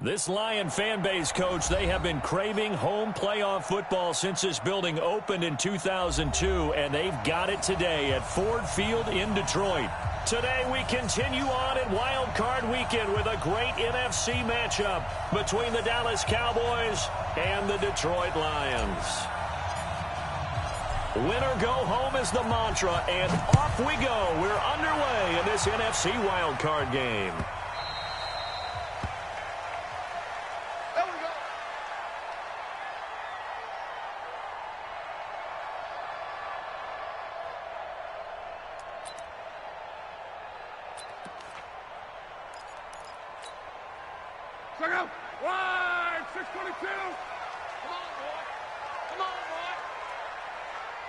This Lion fan base, Coach, they have been craving home playoff football since this building opened in 2002, and they've got it today at Ford Field in Detroit. Today we continue on at Wildcard Weekend with a great NFC matchup between the Dallas Cowboys and the Detroit Lions. Win or go home is the mantra, and off we go. We're underway in this NFC Wildcard game. Check out. Wide, 622. Come on, boy. Come on, boy.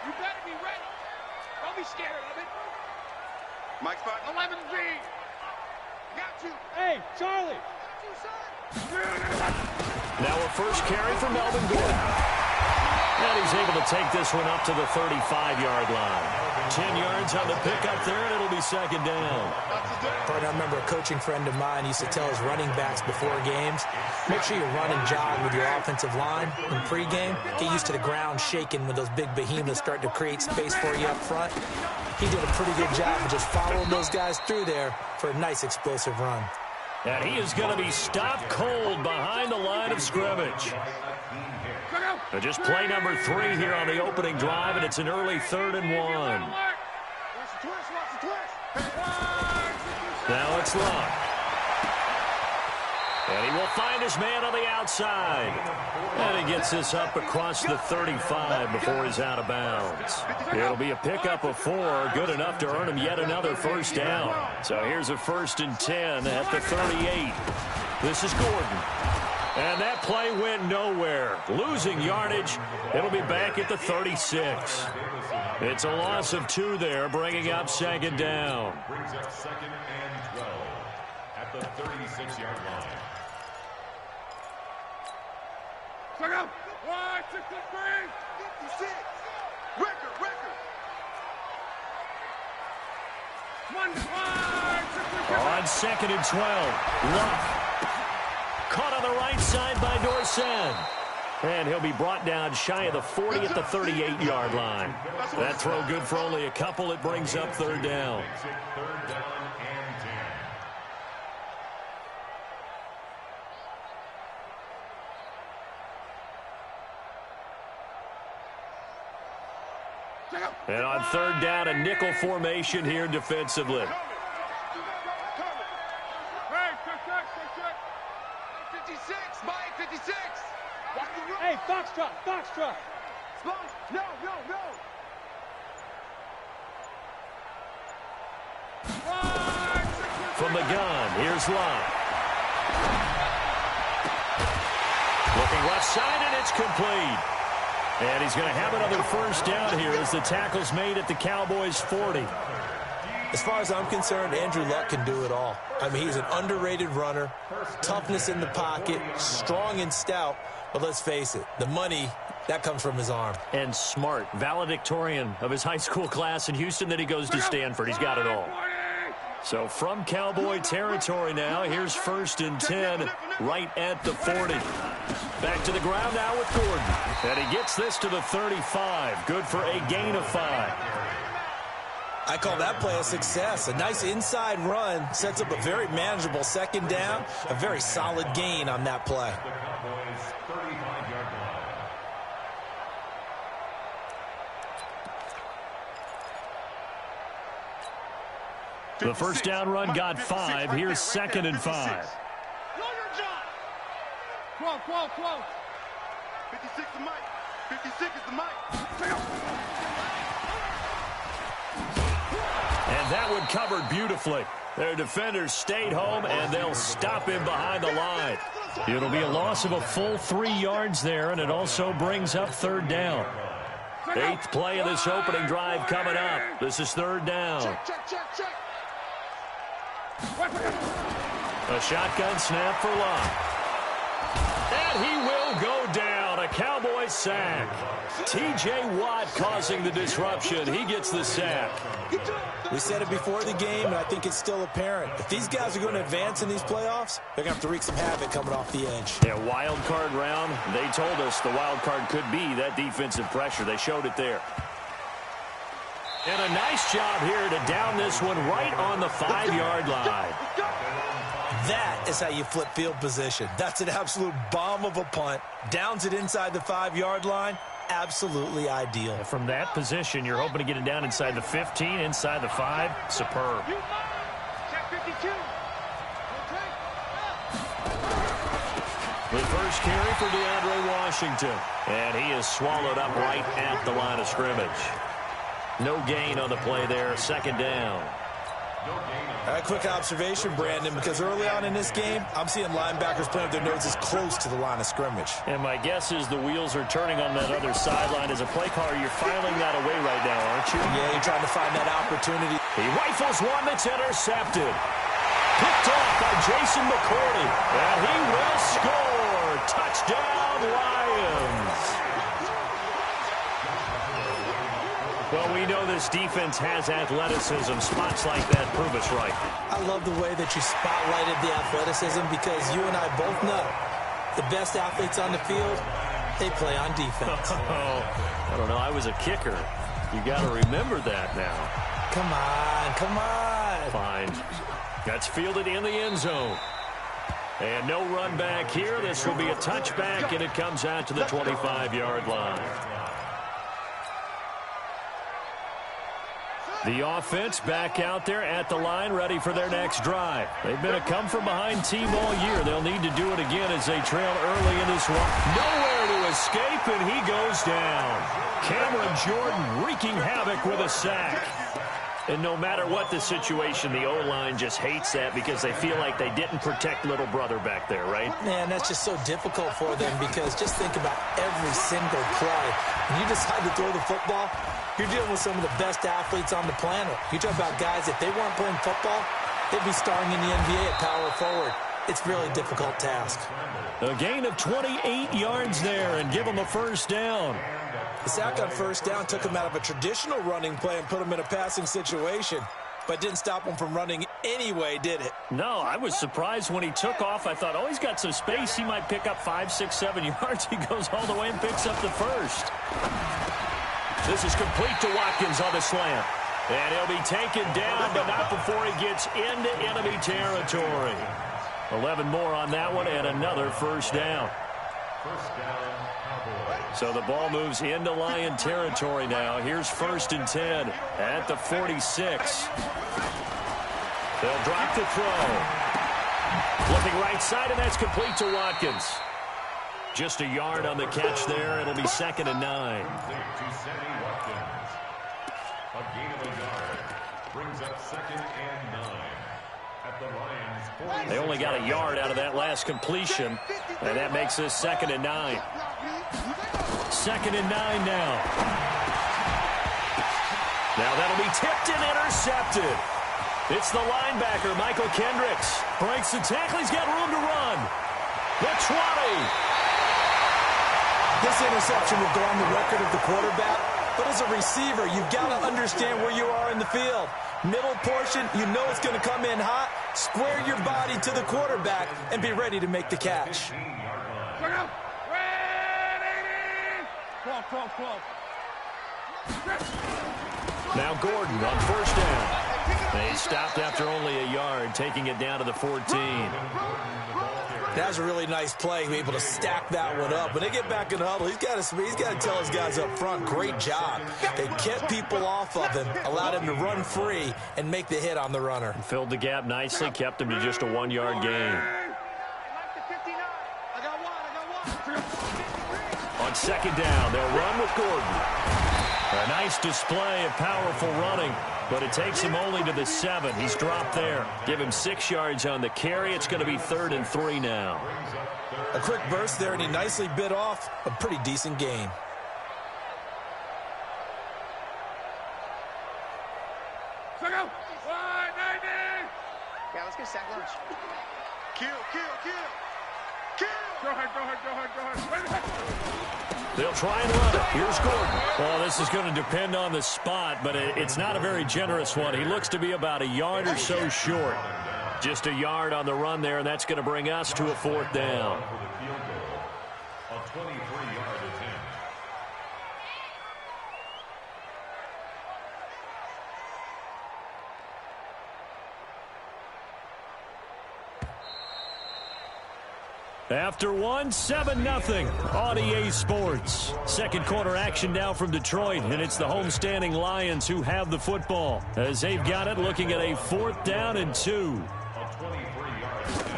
You better be ready. Don't be scared of it. Mike spot. 11B. Got you. Hey, Charlie. Got you, son. Now a first carry for Melvin Gordon. And he's able to take this one up to the 35-yard line. 10 yards on the pickup there, and it'll be second down. I remember a coaching friend of mine used to tell his running backs before games, make sure you run and jog with your offensive line in pregame. Get used to the ground shaking when those big behemoths start to create space for you up front. He did a pretty good job of just following those guys through there for a nice explosive run. And he is going to be stopped cold behind the line of scrimmage. Just play number 3 here on the opening drive, and it's an early 3rd and 1. Now it's Locke. And he will find his man on the outside. And he gets this up across the 35 before he's out of bounds. It'll be a pickup of 4, good enough to earn him yet another first down. So here's a 1st and 10 at the 38. This is Gordon. And that play went nowhere. Losing yardage. It'll be back at the 36. It's a loss of 2 there, bringing up second down. Brings up 2nd and 12 at the 36-yard line. Check out. Wide, 63. 56. Record. One wide, 63. On 2nd and 12. Locke. Caught on the right side by Dorsett. And he'll be brought down shy of the 40 at the 38-yard line. That throw good for only a couple. It brings up 3rd down. 3rd down and 10. And on 3rd down, a nickel formation here defensively. Hey, Foxtrot. No. From the gun, here's Locke. Looking left side, and it's complete. And he's going to have another first down here as the tackle's made at the Cowboys' 40. As far as I'm concerned, Andrew Luck can do it all. I mean, he's an underrated runner, toughness in the pocket, strong and stout. But let's face it, the money, that comes from his arm. And smart, valedictorian of his high school class in Houston. Then he goes to Stanford. He's got it all. So from Cowboy territory now, here's 1st and 10 right at the 40. Back to the ground now with Gordon. And he gets this to the 35. Good for a gain of 5. I call that play a success. A nice inside run sets up a very manageable 2nd down. A very solid gain on that play. the Cowboys' 35-yard line. The first down run got 5. Here's 2nd and 5. Close. 56 is Mike. 56 is the Mike. And that one covered beautifully. Their defenders stayed home, and they'll stop him behind the line. It'll be a loss of a full 3 yards there, and it also brings up 3rd down. 8th play of this opening drive coming up. This is 3rd down. Check. A shotgun snap for Locke. And he will go down. A Cowboys the sack. T.J. Watt causing the disruption. He gets the sack. We said it before the game, and I think it's still apparent. If these guys are going to advance in these playoffs, they're going to have to wreak some havoc coming off the edge. Yeah, wild card round. They told us the wild card could be that defensive pressure. They showed it there. And a nice job here to down this one right on the 5-yard line. That is how you flip field position. That's an absolute bomb of a punt. Downs it inside the 5-yard line. Absolutely ideal. From that position, you're hoping to get it down inside the 15, inside the 5. Superb. Check 52. The first carry for DeAndre Washington. And he is swallowed up right at the line of scrimmage. No gain on the play there. Second down. A quick observation, Brandon, because early on in this game, I'm seeing linebackers playing with their noses close to the line of scrimmage. And my guess is the wheels are turning on that other sideline. As a play caller, you're filing that away right now, aren't you? Yeah, you're trying to find that opportunity. He rifles one that's intercepted. Picked off by Jason McCourty. And he will score. Touchdown, Lions. Well, we know this defense has athleticism. Spots like that prove us right. I love the way that you spotlighted the athleticism because you and I both know the best athletes on the field, they play on defense. I don't know. I was a kicker. You got to remember that now. Come on, come on. Fine. That's fielded in the end zone. And no run back here. This will be a touchback, and it comes out to the 25-yard line. The offense back out there at the line, ready for their next drive. They've been a come-from-behind team all year. They'll need to do it again as they trail early in this one. Nowhere to escape, and he goes down. Cameron Jordan wreaking havoc with a sack. And no matter what the situation, the O-line just hates that because they feel like they didn't protect little brother back there, right? Man, that's just so difficult for them because just think about every single play. When you decide to throw the football, you're dealing with some of the best athletes on the planet. You talk about guys, if they weren't playing football, they'd be starring in the NBA at power forward. It's a really difficult task. A gain of 28 yards there and give them a first down. The sack on first down took him out of a traditional running play and put him in a passing situation, but didn't stop him from running anyway, did it? No, I was surprised when he took off. I thought, oh, he's got some space. He might pick up 5, 6, 7 yards. He goes all the way and picks up the first. This is complete to Watkins on the slant. And he'll be taken down, but not before he gets into enemy territory. 11 more on that one and another first down. First down, Cowboys. So the ball moves into Lion territory now. Here's 1st and 10 at the 46. They'll drop the throw. Looking right side, and that's complete to Watkins. Just a yard on the catch there. It'll be 2nd and 9. A gain of a yard brings up 2nd and 9 at the Lions. They only got a yard out of that last completion, and that makes this 2nd and 9. 2nd and 9 now. Now that'll be tipped and intercepted. It's the linebacker, Michael Kendricks. Breaks the tackle. He's got room to run. The 20. This interception will go on the record of the quarterback, but as a receiver, you've got to understand where you are in the field. Middle portion, you know it's going to come in hot. Square your body to the quarterback and be ready to make the catch. Now Gordon on first down. They stopped after only a yard, taking it down to the 14. That was a really nice play, be able to stack that one up. When they get back in the huddle, he's got to tell his guys up front, great job. They kept people off of him, allowed him to run free and make the hit on the runner. Filled the gap nicely, kept him to just a 1-yard gain. On 2nd down, they'll run with Gordon. A nice display of powerful running, but it takes him only to the 7. He's dropped there. Give him 6 yards on the carry. It's going to be 3rd and 3 now. A quick burst there, and he nicely bit off a pretty decent gain. Yeah, let's get sack lunch. Kill, kill, kill. Go ahead. They'll try and run it. Here's Gordon. Well, this is going to depend on the spot, but it's not a very generous one. He looks to be about a yard or so short. Just a yard on the run there, and that's going to bring us to a fourth down. For the field goal, a 23-yard attempt. After one, 7-0 on EA Sports. Second quarter action now from Detroit, and it's the homestanding Lions who have the football. As they've got it, looking at a 4th down and 2. A 23-yard attempt.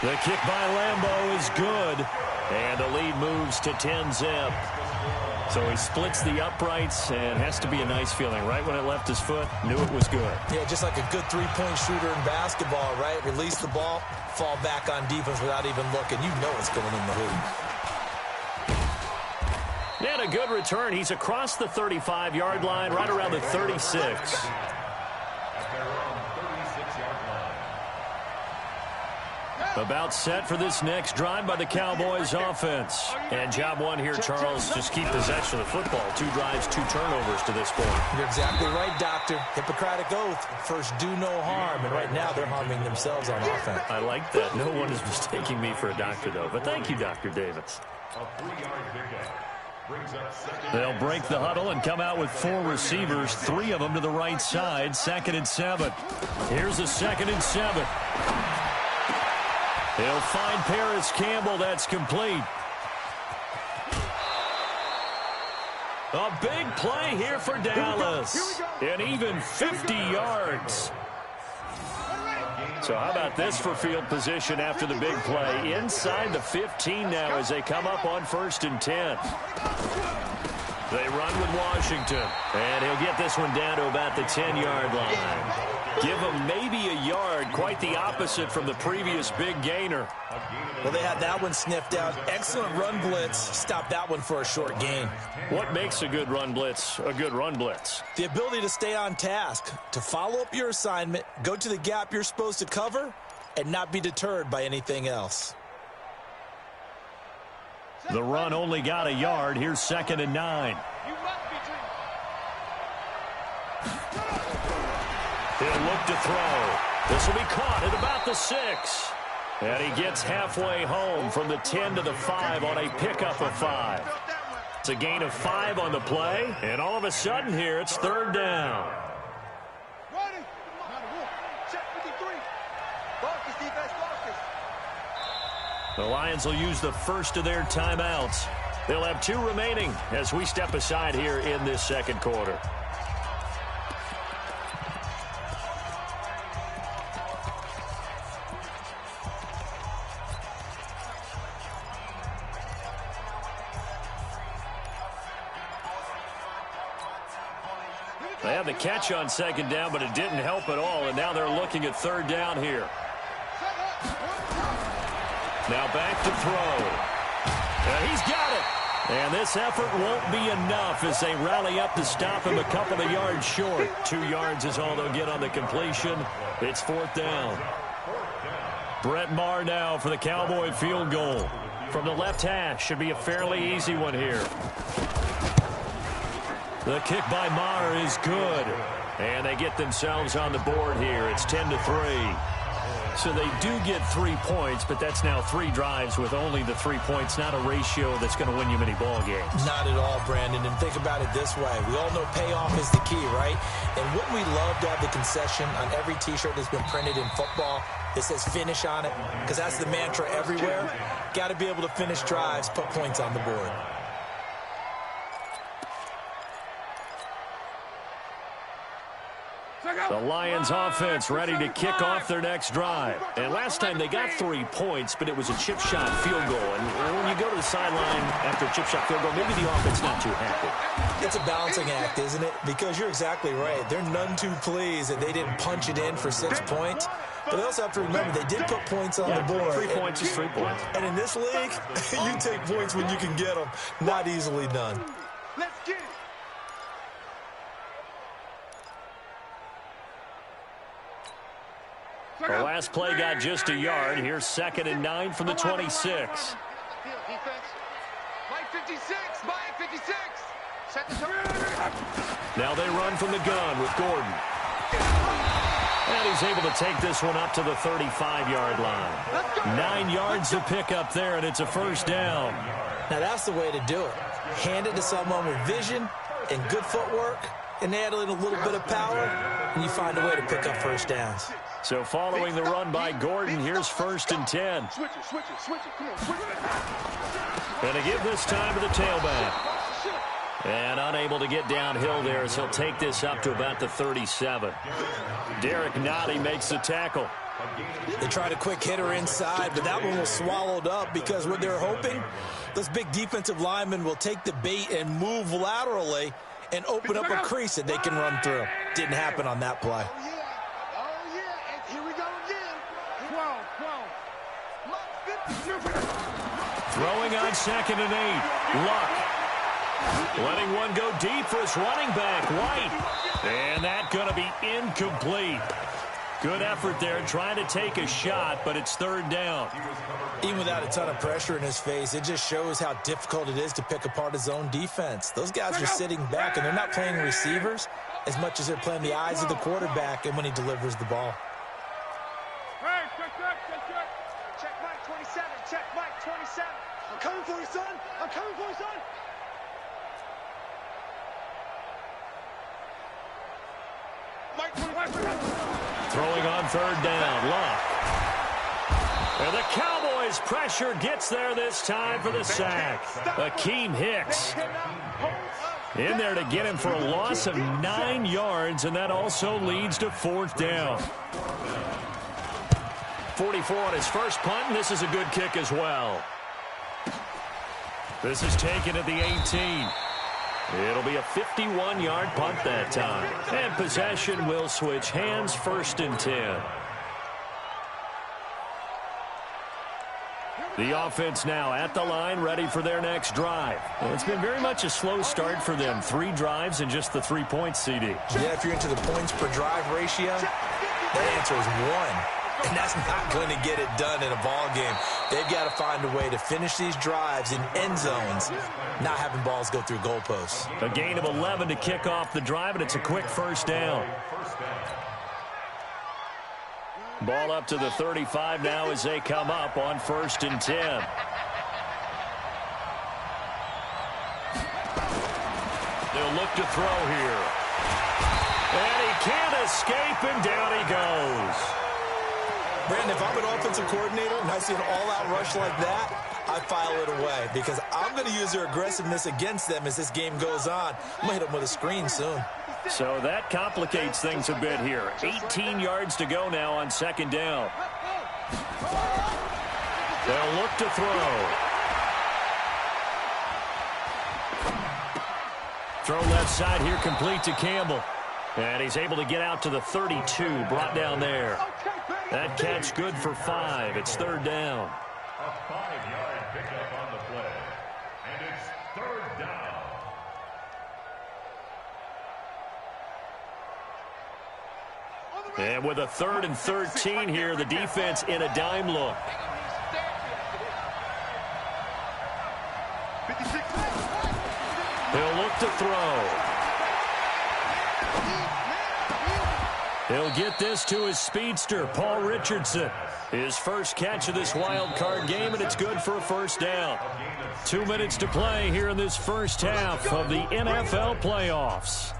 The kick by Lambeau is good, and the lead moves to 10-zip. So he splits the uprights, and has to be a nice feeling. Right when it left his foot, knew it was good. Yeah, just like a good three-point shooter in basketball, right? Release the ball, fall back on defense without even looking. You know it's going in the hoop. And a good return. He's across the 35-yard line, right around the 36. About set for this next drive by the Cowboys offense. And job one here, Charles, just keep possession of the football. 2 drives, 2 turnovers to this point. You're exactly right, Doctor. Hippocratic oath. First, do no harm. And right now, they're harming themselves on offense. I like that. No one is mistaking me for a doctor, though. But thank you, Dr. Davis. A 3-yard pickup brings up second. They'll break the huddle and come out with 4 receivers, 3 of them to the right side. 2nd and 7. Here's a 2nd and 7. He'll find Paris Campbell. That's complete. A big play here for Dallas. An even 50 yards. So how about this for field position after the big play? Inside the 15 now as they come up on 1st and 10. They run with Washington. And he'll get this one down to about the 10-yard line. Give him maybe a yard, quite the opposite from the previous big gainer. Well, they had that one sniffed out. Excellent run blitz. Stop that one for a short gain. What makes a good run blitz a good run blitz? The ability to stay on task, to follow up your assignment, go to the gap you're supposed to cover, and not be deterred by anything else. The run only got a yard. Here's 2nd and 9. He'll look to throw. This will be caught at about the 6. And he gets halfway home from the 10 to the 5 on a pickup of 5. It's a gain of 5 on the play. And all of a sudden here, it's 3rd down. The Lions will use the first of their timeouts. They'll have 2 remaining as we step aside here in this second quarter. They had the catch on 2nd down, but it didn't help at all, and now they're looking at 3rd down here. Now back to throw. And he's got it. And this effort won't be enough as they rally up to stop him a couple of yards short. 2 yards is all they'll get on the completion. It's 4th down. Brett Maher now for the Cowboy field goal. From the left hash, should be a fairly easy one here. The kick by Maher is good. And they get themselves on the board here. It's 10-3. So they do get 3 points, but that's now 3 drives with only the 3 points, not a ratio that's going to win you many ball games. Not at all, Brandon. And think about it this way. We all know payoff is the key, right? And wouldn't we love to have the concession on every T-shirt that's been printed in football that says finish on it? Because that's the mantra everywhere. Got to be able to finish drives, put points on the board. The Lions offense ready to kick off their next drive. And last time they got 3 points, but it was a chip shot field goal. And when you go to the sideline after a chip shot field goal, maybe the offense not too happy. It's a balancing act, isn't it? Because you're exactly right. They're none too pleased that they didn't punch it in for 6 points. But they also have to remember they did put points on the board. 3 points is 3 points. And in this league, you take points when you can get them. Not easily done. Let's get it. The last play got just a yard. Here's 2nd and 9 from the 26. Mike 56, Mike 56. Set the turn. Now they run from the gun with Gordon. And he's able to take this one up to the 35-yard line. 9 yards to pick up there, and it's a first down. Now that's the way to do it. Hand it to someone with vision and good footwork, and add in a little bit of power, and you find a way to pick up first downs. So following the run by Gordon, here's 1st and 10. Switch it. Come on, switch it. Going to give this time to the tailback. And unable to get downhill there as he'll take this up to about the 37. Derek Nottie makes the tackle. They tried a quick hitter inside, but that one was swallowed up because what they're hoping, those big defensive linemen will take the bait and move laterally and open up a crease that they can run through. Didn't happen on that play. Throwing on 2nd and 8. Luck. Letting one go deep for his running back, White. And that's going to be incomplete. Good effort there trying to take a shot, but it's 3rd down. Even without a ton of pressure in his face, it just shows how difficult it is to pick apart his own defense. Those guys are sitting back, and they're not playing receivers as much as they're playing the eyes of the quarterback and when he delivers the ball. Check Mike 27. Check Mike 27. I'm coming for you, son. I'm coming for you, son. Mike 25. Throwing on 3rd down, Luck. And the Cowboys pressure gets there this time for the sack. Akeem Hicks in there to get him for a loss of 9 yards, and that also leads to 4th down. 44 on his first punt, and this is a good kick as well. This is taken at the 18. It'll be a 51-yard punt that time. And possession will switch hands, 1st and 10. The offense now at the line, ready for their next drive. Well, it's been very much a slow start for them. 3 drives and just the 3 points, CD. Yeah, if you're into the points per drive ratio, that answer is 1. And that's not going to get it done in a ball game. They've got to find a way to finish these drives in end zones, not having balls go through goalposts. A gain of 11 to kick off the drive, and it's a quick 1st down. Ball up to the 35 now as they come up on 1st and 10. They'll look to throw here. And he can't escape, and down he goes. Brandon, if I'm an offensive coordinator and I see an all-out rush like that, I file it away because I'm going to use their aggressiveness against them as this game goes on. I'm going to hit them with a screen soon. So that complicates things a bit here. 18 yards to go now on 2nd down. They'll look to throw. Throw left side here, complete to Campbell. And he's able to get out to the 32, brought down there. That catch good for 5. It's 3rd down. A 5-yard pickup on the play. And it's 3rd down. And with a 3rd and 13 here, the defense in a dime look. 56. He'll look to throw. He'll get this to his speedster, Paul Richardson. His first catch of this wild card game, and it's good for a 1st down. 2 minutes to play here in this first half of the NFL playoffs.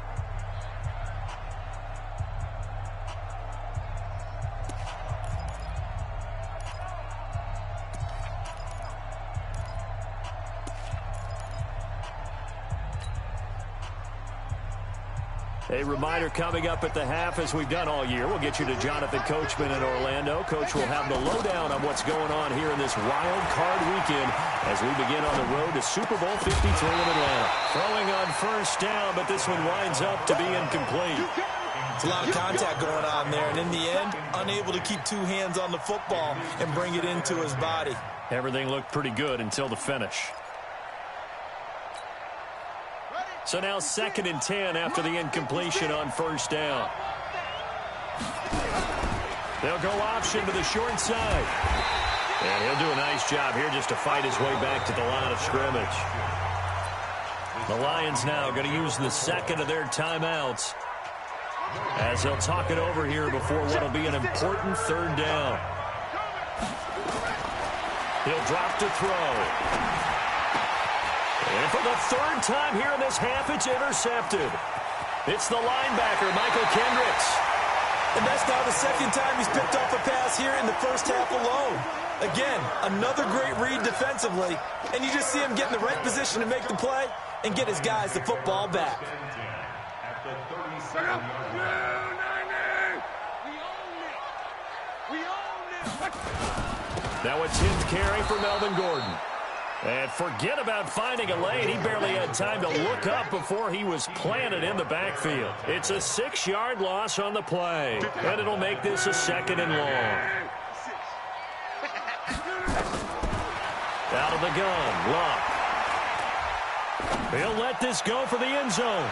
A reminder coming up at the half, as we've done all year. We'll get you to Jonathan Coachman in Orlando. Coach will have the lowdown on what's going on here in this wild card weekend as we begin on the road to Super Bowl 53 in Atlanta. Throwing on 1st down, but this one winds up to be incomplete. It's a lot of contact going on there, and in the end, unable to keep 2 hands on the football and bring it into his body. Everything looked pretty good until the finish. So now 2nd and 10 after the incompletion on 1st down. They'll go option to the short side. And he'll do a nice job here just to fight his way back to the line of scrimmage. The Lions now going to use the second of their timeouts as they'll talk it over here before what will be an important third down. He'll drop to throw. And for the third time here in this half, it's intercepted. It's the linebacker, Michael Kendricks. And that's now the second time he's picked off a pass here in the first half alone. Again, another great read defensively, and you just see him get in the right position to make the play and get his guys the football back. Now a 10th carry for Melvin Gordon. And forget about finding a lane. He barely had time to look up before he was planted in the backfield. It's a 6-yard loss on the play, and it'll make this a 2nd and long. Out of the gun, Luck. He'll let this go for the end zone.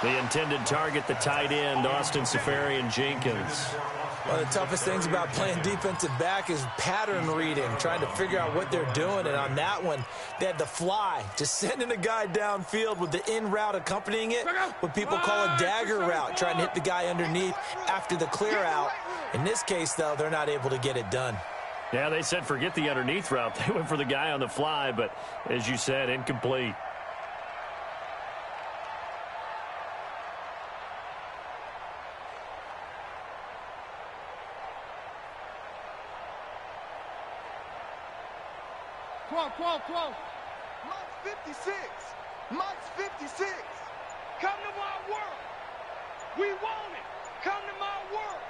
The intended target, the tight end, Austin Seferian-Jenkins. One of the toughest things about playing defensive back is pattern reading, trying to figure out what they're doing. And on that one, they had the fly, just sending a guy downfield with the in route accompanying it, what people call a dagger route, trying to hit the guy underneath after the clear out. In this case, though, they're not able to get it done. Yeah, they said forget the underneath route. They went for the guy on the fly, but as you said, incomplete. Mike's 56. Mike's 56. Come to my world. We want it. Come to my world.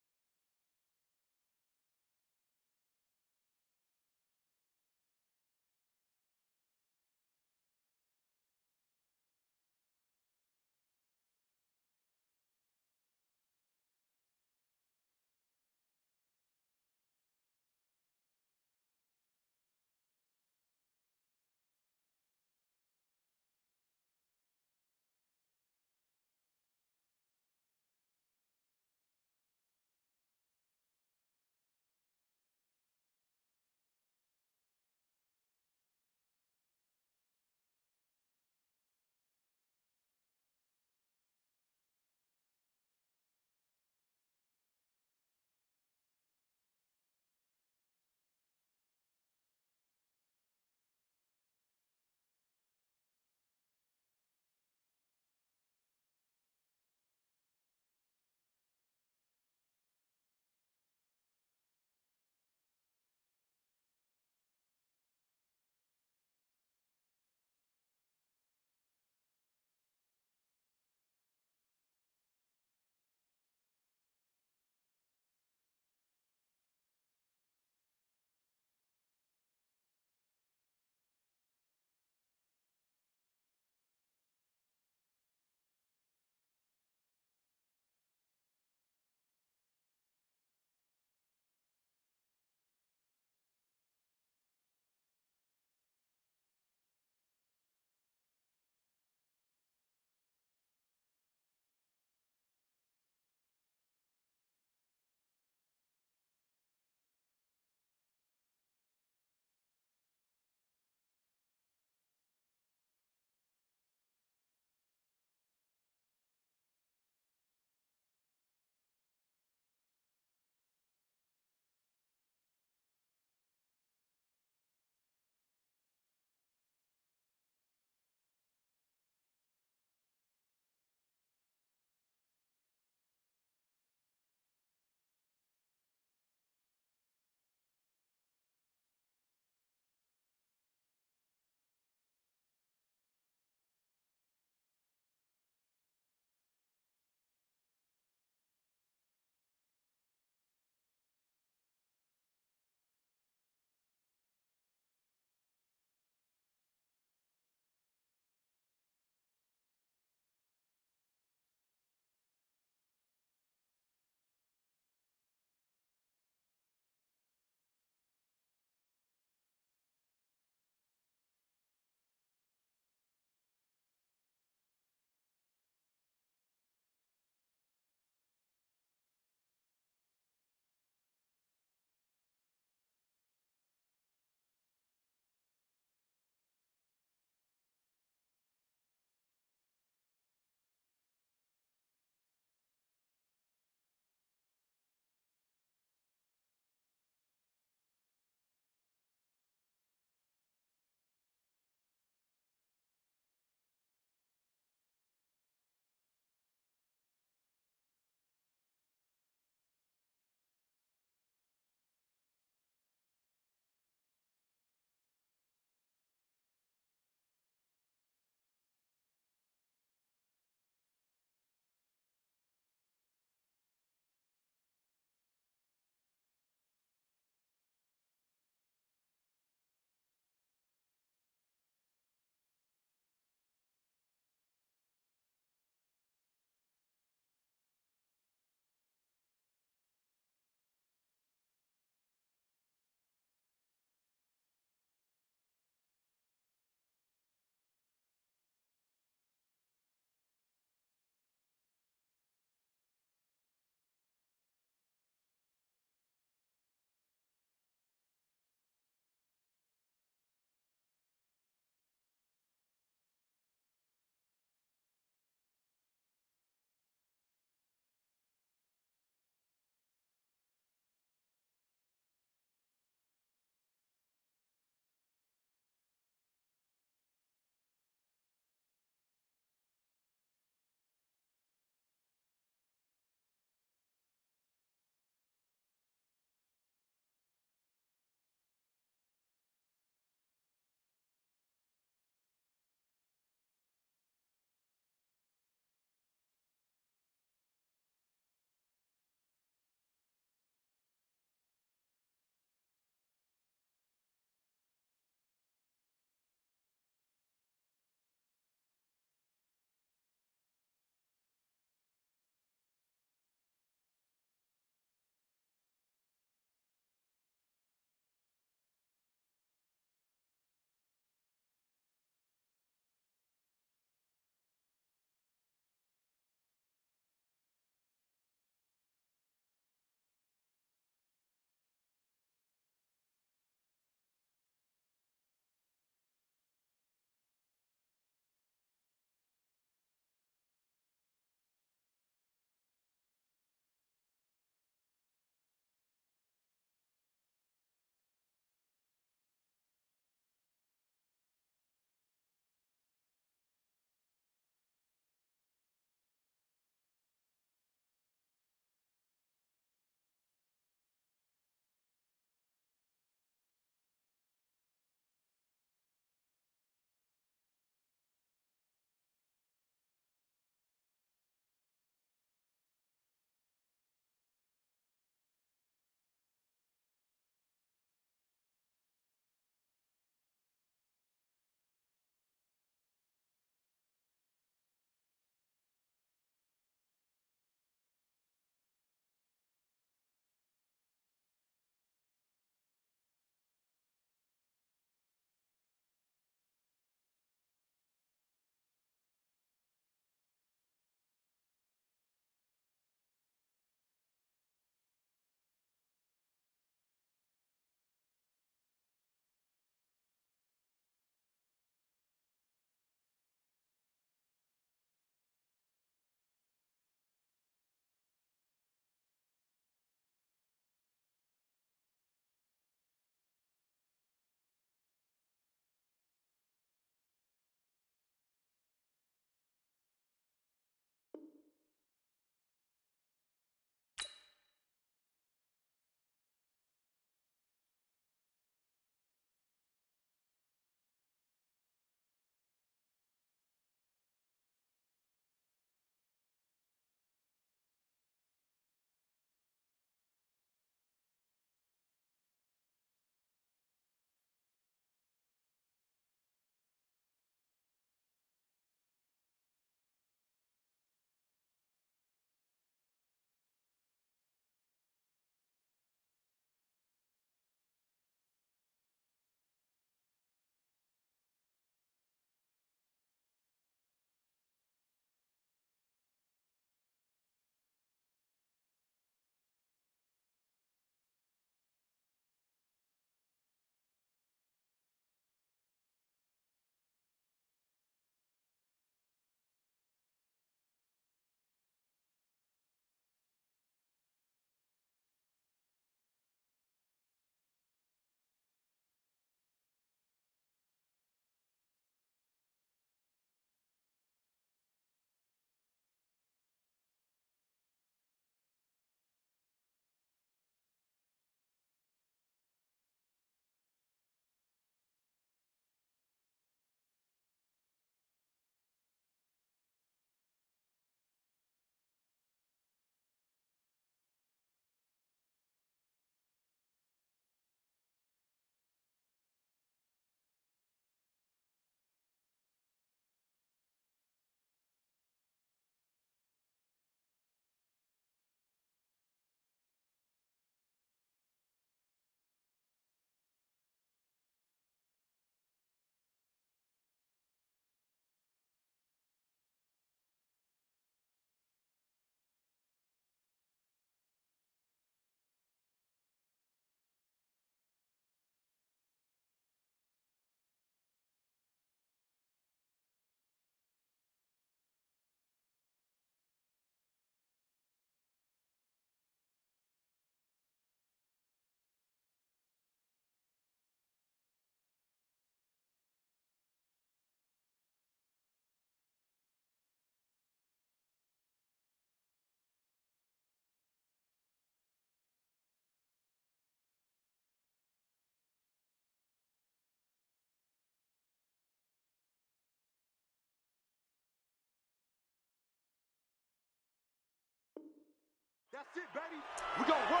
That's it, baby. We're going to work.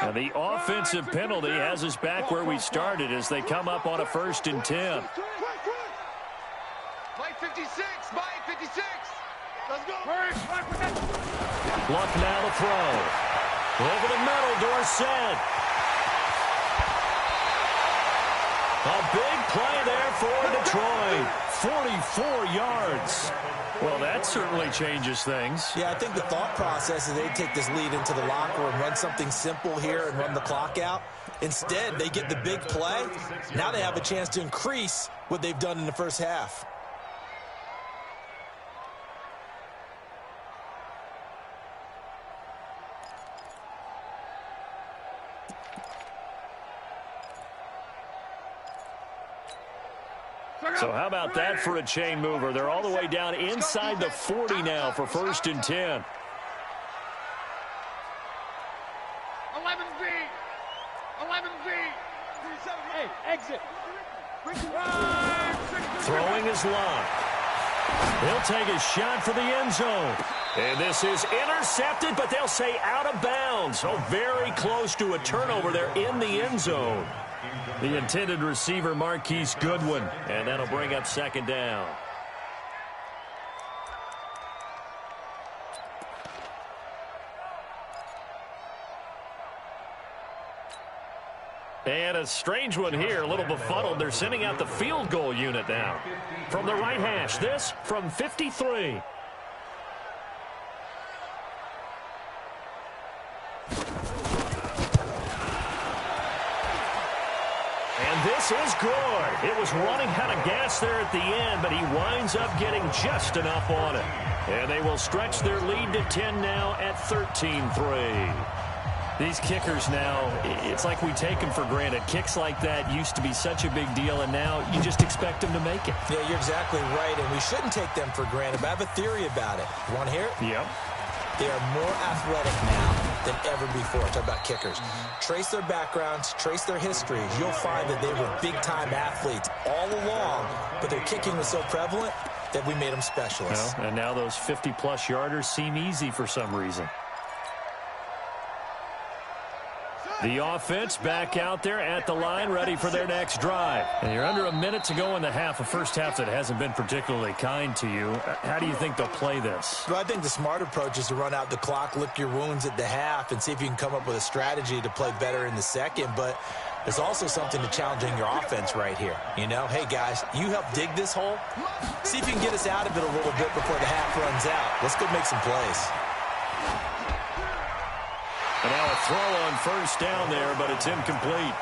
And the offensive penalty has us back where we started as they come up on a 1st and 10. Play 56, Mike, 56. Let's go. Luck now to throw. Over the middle, Dorsett. A big play there for Detroit. 44 yards. Well, that certainly changes things. Yeah, I think the thought process is they take this lead into the locker room, run something simple here and run the clock out. Instead, they get the big play. Now they have a chance to increase what they've done in the first half. So how about that for a chain mover? They're all the way down inside the 40 now for 1st and 10. 11Z. 11Z. Hey, exit. Throwing his line. He'll take a shot for the end zone. And this is intercepted, but they'll say out of bounds. So very close to a turnover there in the end zone. The intended receiver, Marquise Goodwin, and that'll bring up 2nd down. And a strange one here, a little befuddled. They're sending out the field goal unit now. From the right hash, this from 53. This is good. It was running out of gas there at the end, but he winds up getting just enough on it. And they will stretch their lead to 10 now at 13-3. These kickers now, it's like we take them for granted. Kicks like that used to be such a big deal, and now you just expect them to make it. Yeah, you're exactly right, and we shouldn't take them for granted, but I have a theory about it. You want to hear it? Yep. They are more athletic now than ever before. Talk about kickers. Trace their backgrounds, trace their histories. You'll find that they were big-time athletes all along, but their kicking was so prevalent that we made them specialists. Well, and now those 50-plus yarders seem easy for some reason. The offense back out there at the line, ready for their next drive. And you're under a minute to go in the half, a first half that hasn't been particularly kind to you. How do you think they'll play this? Well, I think the smart approach is to run out the clock, lick your wounds at the half, and see if you can come up with a strategy to play better in the second. But there's also something to challenging your offense right here. You know, hey, guys, you help dig this hole. See if you can get us out of it a little bit before the half runs out. Let's go make some plays. And now a throw on 1st down there, but it's incomplete.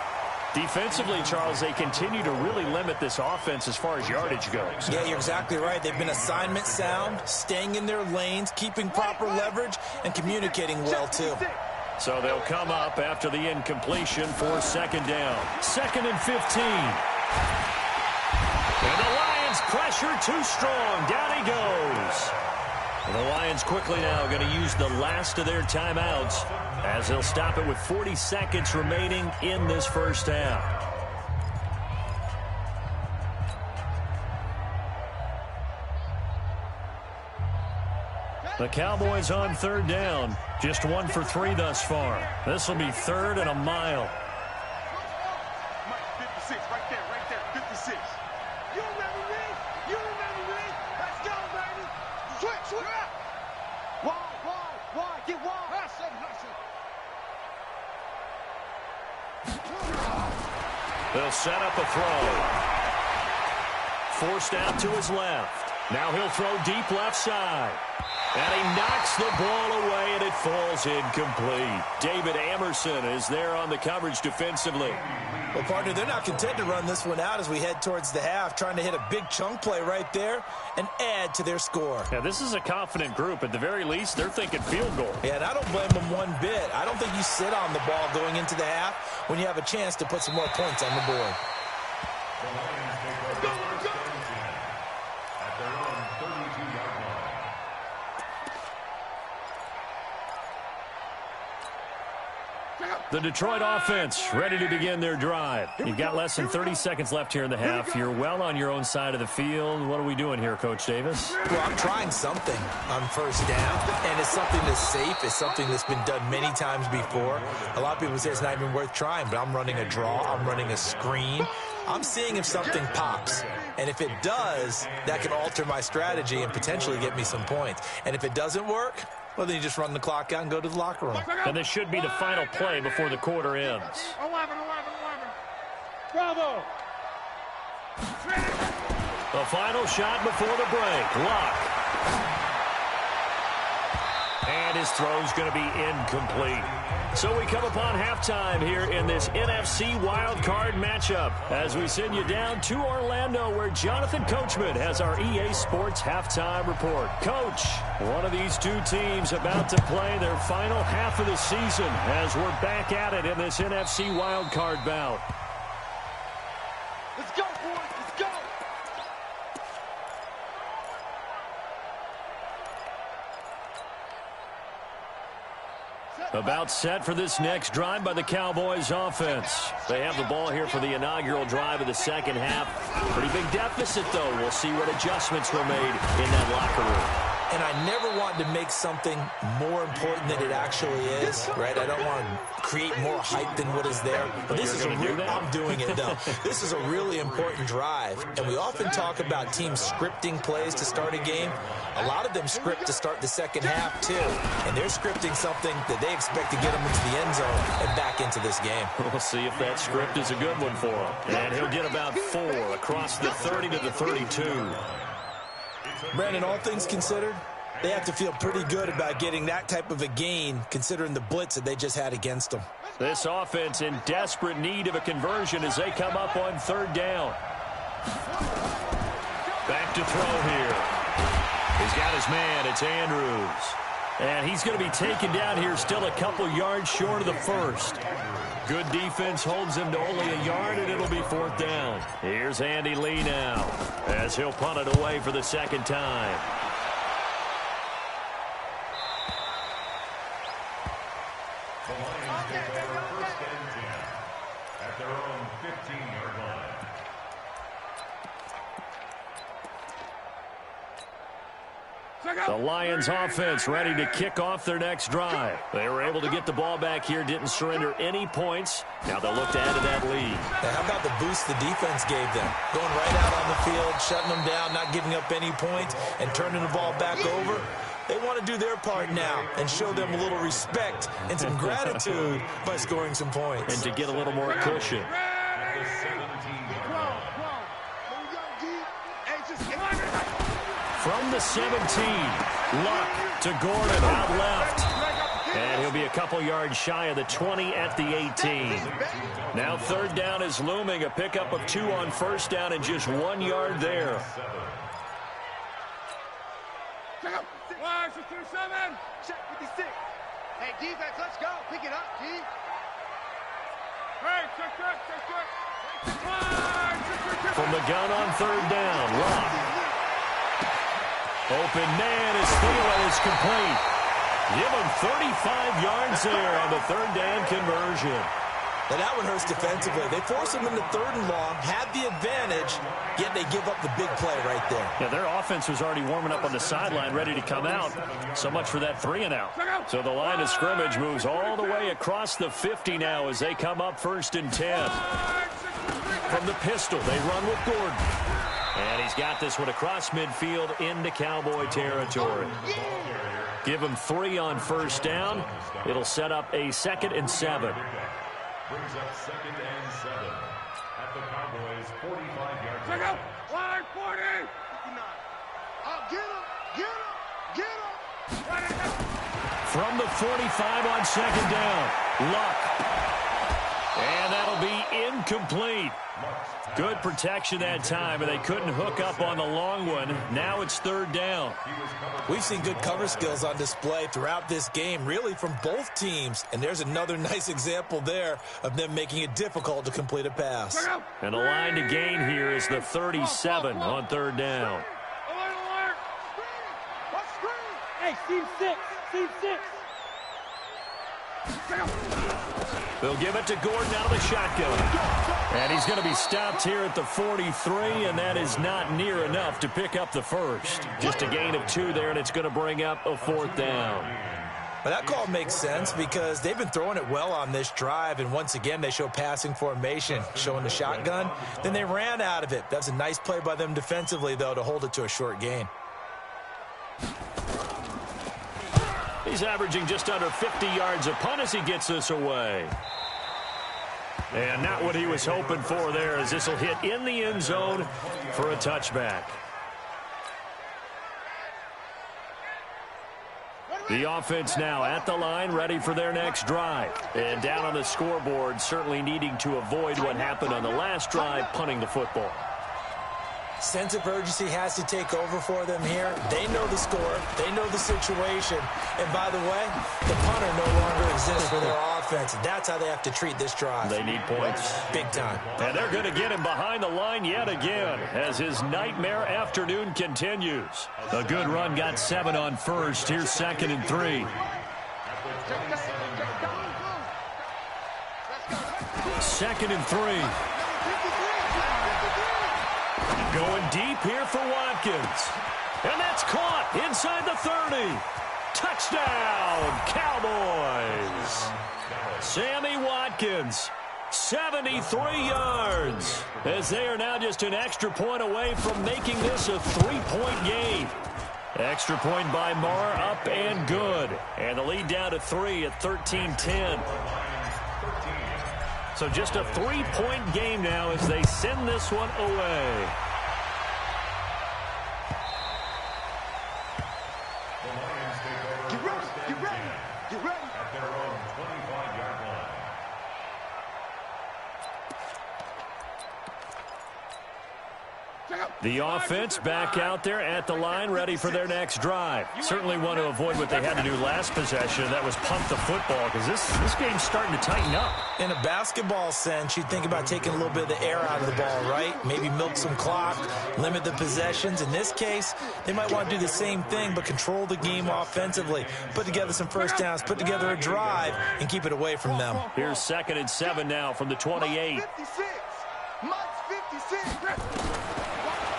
Defensively, Charles, they continue to really limit this offense as far as yardage goes. Yeah, you're exactly right. They've been assignment sound, staying in their lanes, keeping proper leverage, and communicating well, too. So they'll come up after the incompletion for 2nd down. 2nd and 15. And the Lions pressure too strong. Down he goes. And the Lions quickly now going to use the last of their timeouts as they'll stop it with 40 seconds remaining in this first half. The Cowboys on 3rd down. Just 1 for 3 thus far. This will be 3rd and a mile. Mike, 56, right there, 56. You remember me? You remember me? Let's go, baby. Switch up. Wide, get wide. They'll set up a throw. Forced out to his left. Now he'll throw deep left side. And he knocks the ball away, and it falls incomplete. David Amerson is there on the coverage defensively. Well, partner, they're not content to run this one out as we head towards the half, trying to hit a big chunk play right there and add to their score. Yeah, this is a confident group. At the very least, they're thinking field goal. Yeah, and I don't blame them one bit. I don't think you sit on the ball going into the half when you have a chance to put some more points on the board. The Detroit offense ready to begin their drive. You've got less than 30 seconds left here in the half. You're well on your own side of the field. What are we doing here, Coach Davis? Well, I'm trying something on first down, and it's something that's safe. It's something that's been done many times before. A lot of people say it's not even worth trying, but I'm running a draw. I'm running a screen. I'm seeing if something pops. And if it does, that can alter my strategy and potentially get me some points. And if it doesn't work, well, then you just run the clock out and go to the locker room. And this should be the final play before the quarter ends. 11. Bravo. The final shot before the break. Luck. And his throw's going to be incomplete. So we come upon halftime here in this NFC Wildcard matchup as we send you down to Orlando where Jonathan Coachman has our EA Sports halftime report. Coach, one of these two teams about to play their final half of the season as we're back at it in this NFC Wildcard bout. Let's go, boys. Let's go. About set for this next drive by the Cowboys offense. They have the ball here for the inaugural drive of the second half. Pretty big deficit, though. We'll see what adjustments were made in that locker room. And I never want to make something more important than it actually is, right? I don't want to create more hype than what is there. But this is a real, I'm doing it, no. This is a really important drive. And we often talk about teams scripting plays to start a game. A lot of them script to start the second half, too. And they're scripting something that they expect to get them into the end zone and back into this game. We'll see if that script is a good one for him. And he'll get about 4 across the 30 to the 32. Brandon, all things considered, they have to feel pretty good about getting that type of a gain considering the blitz that they just had against them. This offense in desperate need of a conversion as they come up on third down. Back to throw here. He's got his man. It's Andrews. And he's going to be taken down here still a couple yards short of the first. Good defense holds him to only a yard, and it'll be fourth down. Here's Andy Lee now as he'll punt it away for the second time. The Lions take over first and 10 at their own 15-yard line. The Lions offense ready to kick off their next drive. They were able to get the ball back here, didn't surrender any points. Now they'll look to add to that lead. Now, how about the boost the defense gave them? Going right out on the field, shutting them down, not giving up any points, and turning the ball back over. They want to do their part now and show them a little respect and some gratitude by scoring some points. And to get a little more cushion. From the 17, Luck to Gordon out left. And he'll be a couple yards shy of the 20 at the 18. Now third down is looming. A pickup of 2 on first down and just 1 yard there. Check 56. Hey, defense, let's go. Pick it up, D. Hey, check. From the gun on third down, Luck. Open man is Thielen is complete. Give him 35 yards there on the third down conversion. Now that one hurts defensively. They force him into third and long, have the advantage, yet they give up the big play right there. Yeah, their offense was already warming up on the sideline, ready to come out. So much for that 3-and-out. So the line of scrimmage moves all the way across the 50 now as they come up first and 10. From the pistol, they run with Gordon. And he's got this one across midfield into Cowboy territory. Give him 3 on first down. It'll set up a 2nd and 7. Brings up 2nd and 7 at the Cowboys' 45-yard line. Check out. Line 40. Get him. From the 45 on second down, Luck. And that'll be incomplete. Good protection that time, and they couldn't hook up on the long one. Now it's third down. We've seen good cover skills on display throughout this game, really from both teams. And there's another nice example there of them making it difficult to complete a pass. And the line to gain here is the 37 on third down. Hey, Steve 6. They'll give it to Gordon out of the shotgun. And he's going to be stopped here at the 43, and that is not near enough to pick up the first. Just a gain of 2 there, and it's going to bring up a 4th down. Well, that call makes sense because they've been throwing it well on this drive, and once again they show passing formation, showing the shotgun. Then they ran out of it. That's a nice play by them defensively, though, to hold it to a short gain. He's averaging just under 50 yards a punt as he gets this away. And not what he was hoping for there, as this will hit in the end zone for a touchback. The offense now at the line, ready for their next drive. And down on the scoreboard, certainly needing to avoid what happened on the last drive, punting the football. Sense of urgency has to take over for them here. They know the score. They know the situation. And by the way, the punter no longer exists for their offense. That's how they have to treat this drive. They need points. Big time. And they're going to get him behind the line yet again as his nightmare afternoon continues. A good run got 7 on first. Here's 2nd and 3. 2nd and 3. Going deep here for Watkins. And that's caught inside the 30. Touchdown, Cowboys. Sammy Watkins, 73 yards. As they are now just an extra point away from making this a 3-point game. Extra point by Marr, up and good. And the lead down to 3 at 13-10. So just a 3-point game now as they send this one away. The offense back out there at the line, ready for their next drive. Certainly want to avoid what they had to do last possession, and that was pump the football, because this game's starting to tighten up. In a basketball sense, you'd think about taking a little bit of the air out of the ball, right? Maybe milk some clock, limit the possessions. In this case, they might want to do the same thing, but control the game offensively. Put together some first downs, put together a drive, and keep it away from them. Here's 2nd and 7 now from the 28.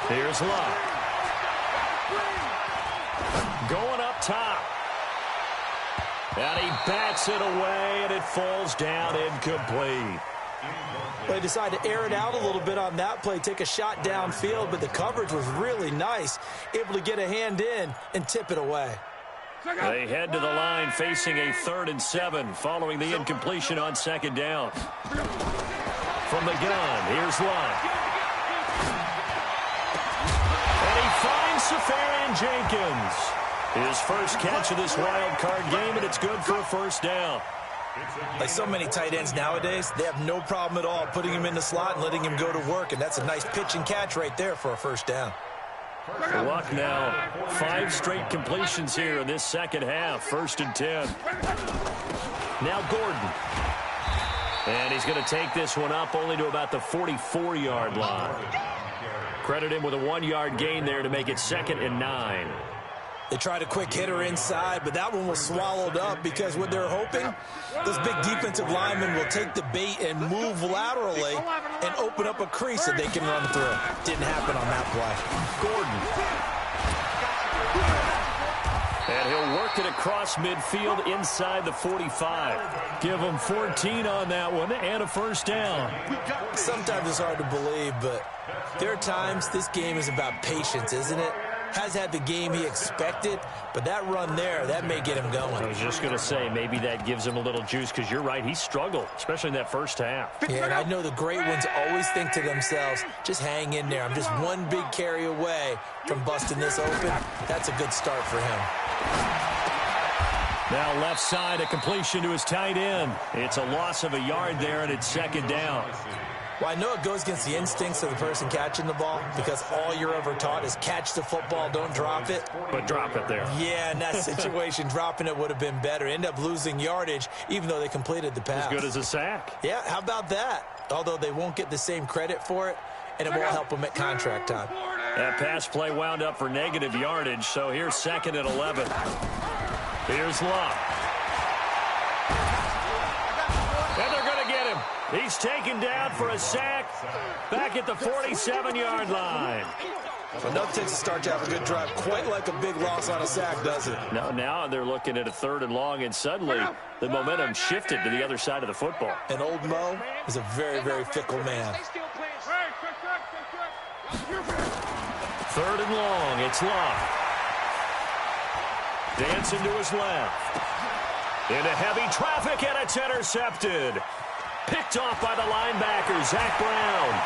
Here's Love. Going up top. And he bats it away, and it falls down incomplete. Well, they decided to air it out a little bit on that play, take a shot downfield, but the coverage was really nice, able to get a hand in and tip it away. They head to the line facing a 3rd and 7 following the incompletion on 2nd down. From the gun, here's Love. Finds Safarian-Jenkins. His first catch of this wild card game, and it's good for a 1st down. Like so many tight ends nowadays, they have no problem at all putting him in the slot and letting him go to work, and that's a nice pitch and catch right there for a 1st down. Luck now, 5 straight completions here in this second half, 1st and 10. Now Gordon. And he's going to take this one up only to about the 44-yard line. Credit him with a 1-yard gain there to make it 2nd and 9. They tried a quick hitter inside, but that one was swallowed up because what they're hoping, those big defensive linemen will take the bait and move laterally and open up a crease that they can run through. Didn't happen on that play. Gordon. And he'll work it across midfield inside the 45. Give him 14 on that one and a 1st down. Sometimes it's hard to believe, but there are times this game is about patience, isn't it? Has had the game he expected, but that run there, that may get him going. I was just going to say, maybe that gives him a little juice, because you're right, he struggled, especially in that 1st half. Yeah, and I know the great ones always think to themselves, just hang in there. I'm just one big carry away from busting this open. That's a good start for him. Now left side, a completion to his tight end. It's a loss of a yard there, and it's 2nd down. Well, I know it goes against the instincts of the person catching the ball, because all you're ever taught is catch the football, don't drop it. But drop it there. Yeah, in that situation, dropping it would have been better. End up losing yardage, even though they completed the pass. As good as a sack. Yeah, how about that? Although they won't get the same credit for it, and it won't help them at contract time. That pass play wound up for negative yardage, so here's 2nd and 11. Here's Love. And they're going He's taken down for a sack back at the 47-yard line. Enough takes a start to have a good drive. Quite like a big loss on a sack, does it? Now they're looking at a 3rd and long, and suddenly the momentum shifted to the other side of the football. And old Mo is a very, very fickle man. 3rd and long, it's Locke. Dancing to his left. Into heavy traffic, and it's intercepted. Picked off by the linebacker, Zach Brown.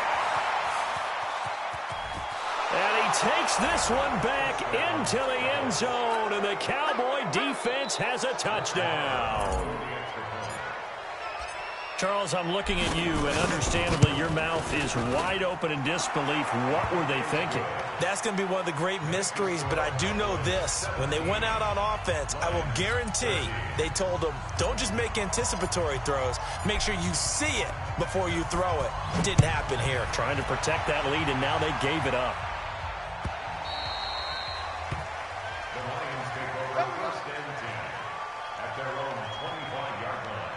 And he takes this one back into the end zone, and the Cowboy defense has a touchdown. Charles, I'm looking at you, and understandably your mouth is wide open in disbelief. What were they thinking? That's going to be one of the great mysteries, but I do know this. When they went out on offense, I will guarantee they told them, don't just make anticipatory throws. Make sure you see it before you throw it. Didn't happen here. Trying to protect that lead, and now they gave it up. The Lions take over 1st and 10 at their own 25-yard line.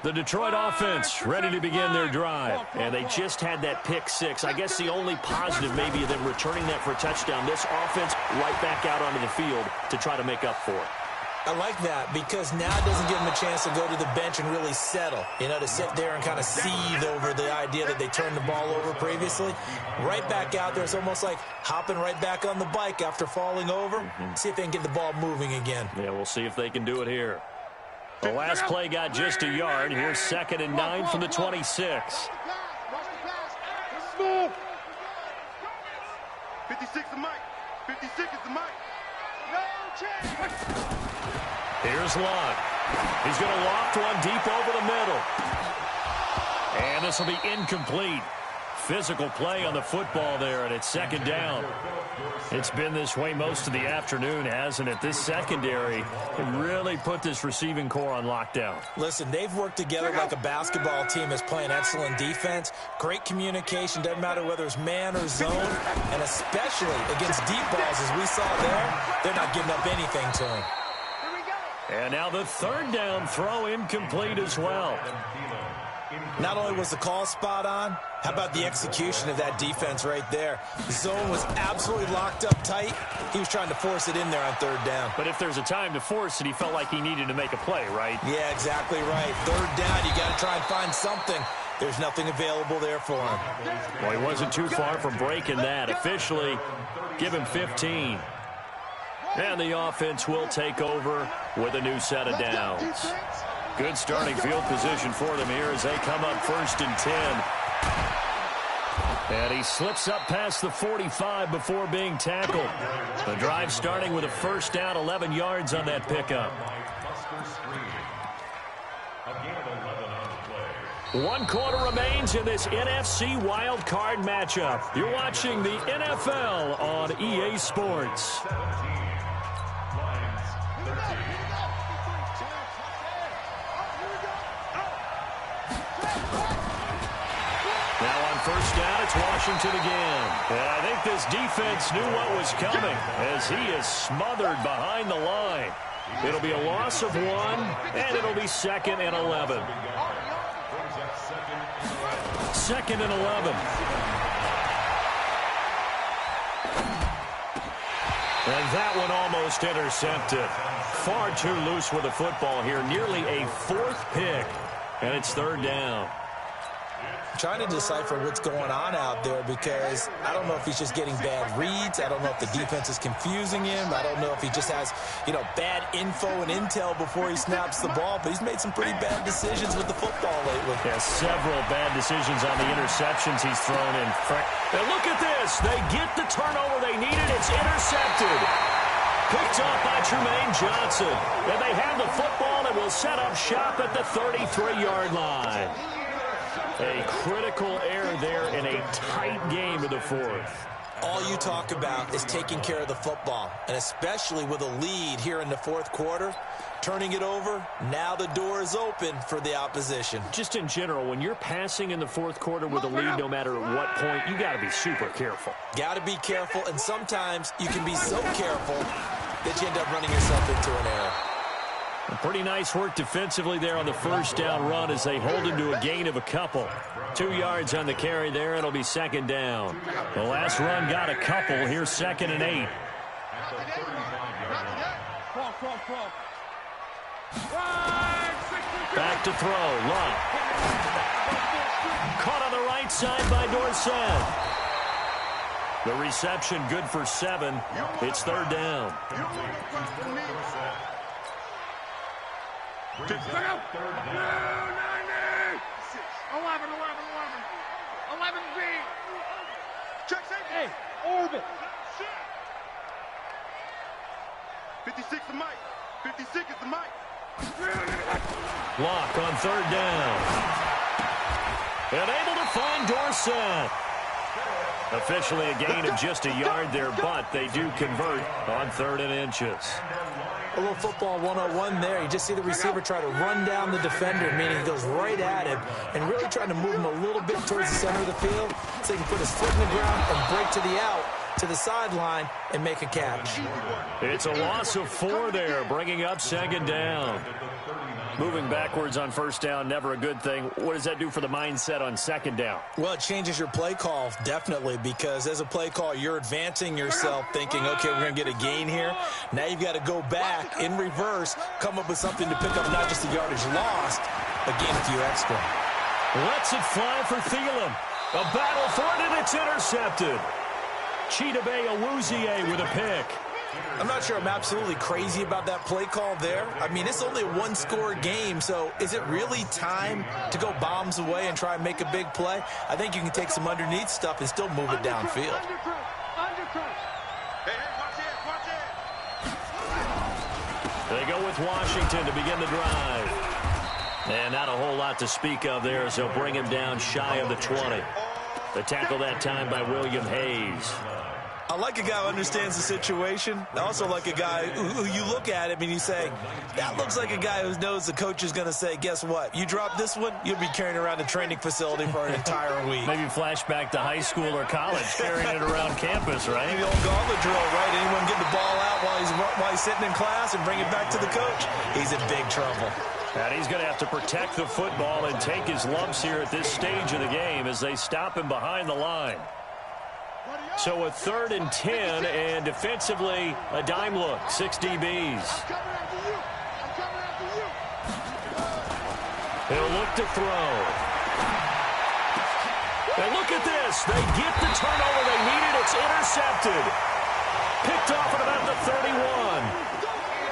The Detroit offense ready to begin their drive. And they just had that pick 6. I guess the only positive maybe of them returning that for a touchdown. This offense right back out onto the field to try to make up for it. I like that because now it doesn't give them a chance to go to the bench and really settle. You know, to sit there and kind of seethe over the idea that they turned the ball over previously. Right back out there. It's almost like hopping right back on the bike after falling over. See if they can get the ball moving again. Yeah, we'll see if they can do it here. The last play got just a yard. Here's 2nd and 9 from the 26. 56 the mic. 56 is the mic. Here's Locke. He's going to loft one deep over the middle. And this will be incomplete. Physical play on the football there, and it's 2nd down. It's been this way most of the afternoon, hasn't it? This secondary really put this receiving core on lockdown. Listen, they've worked together like a basketball team that's playing excellent defense. Great communication, doesn't matter whether it's man or zone, and especially against deep balls, as we saw there, they're not giving up anything to them. And now the 3rd down throw incomplete as well. Not only was the call spot on, how about the execution of that defense right there? The zone was absolutely locked up tight. He was trying to force it in there on 3rd down. But if there's a time to force it, he felt like he needed to make a play, right? Yeah, exactly right. 3rd down, you got to try and find something. There's nothing available there for him. Well, he wasn't too far from breaking that. Officially, give him 15. And the offense will take over with a new set of downs. Good starting field position for them here as they come up 1st and 10. And he slips up past the 45 before being tackled. The drive starting with a 1st down, 11 yards on that pickup. 1 quarter remains in this NFC Wildcard matchup. You're watching the NFL on EA Sports. Now on 1st down, it's Washington again. And I think this defense knew what was coming as he is smothered behind the line. It'll be a loss of 1, and it'll be 2nd and 11. 2nd and 11. And that one almost intercepted. Far too loose with the football here. Nearly a 4th pick. And it's 3rd down. Trying to decipher what's going on out there because I don't know if he's just getting bad reads. I don't know if the defense is confusing him. I don't know if he just has, bad info and intel before he snaps the ball. But he's made some pretty bad decisions with the football lately. Yeah, several bad decisions on the interceptions he's thrown in. And look at this. They get the turnover they needed. It's intercepted. Picked off by Tremaine Johnson. And they have the football and will set up shop at the 33-yard line. A critical error there in a tight game in the 4th. All you talk about is taking care of the football, and especially with a lead here in the 4th quarter. turning it over. Now the door is open for the opposition. Just in general, when you're passing in the fourth quarter with a lead, no matter at what point, you got to be super careful. Got to be careful, and sometimes you can be so careful that you end up running yourself into an error. Pretty nice work defensively there on the first down run as they hold him to a gain of a couple. 2 yards on the carry there. It'll be second down. The last run got a couple. Here's 2nd and 8. Back to throw. Luck. Caught on the right side by Dorsett. The reception good for 7. It's 3rd down. 11. Hey, orbit. 56 is Mike. 56 is the Mike. Lock on 3rd down. And able to find Dorsett. Officially a gain of just a yard there, but they do convert on 3rd and inches. A little football 101 there. You just see the receiver try to run down the defender, meaning he goes right at him and really trying to move him a little bit towards the center of the field so he can put his foot in the ground and break to the out, to the sideline, and make a catch. It's a loss of 4 there, bringing up 2nd down. Moving backwards on 1st down, never a good thing. What does that do for the mindset on 2nd down? Well, it changes your play call, definitely, because as a play call, you're advancing yourself thinking, okay, we're going to get a gain here. Now you've got to go back in reverse, come up with something to pick up not just the yardage lost, but gain a few extra. Lets it fly for Thielen. A battle for it, and it's intercepted. Chidobe Awuzie with a pick. I'm not sure I'm absolutely crazy about that play call there. I mean, it's only a one-score game, so is it really time to go bombs away and try and make a big play? I think you can take some underneath stuff and still move it downfield. They go with Washington to begin the drive. And not a whole lot to speak of there as they'll bring him down shy of the 20. The tackle that time by William Hayes. I like a guy who understands the situation. I also like a guy who you look at him and you say, that looks like a guy who knows the coach is going to say, guess what? You drop this one, you'll be carrying around a training facility for an entire week. Maybe flashback to high school or college, carrying it around campus, right? The old gauntlet drill, right? Anyone get the ball out while he's sitting in class and bring it back to the coach? He's in big trouble. And he's going to have to protect the football and take his lumps here at this stage of the game as they stop him behind the line. So a 3rd and 10, and defensively, a dime look, 6 DBs. He'll look to throw. And look at this. They get the turnover they needed. It's intercepted. Picked off at about the 31.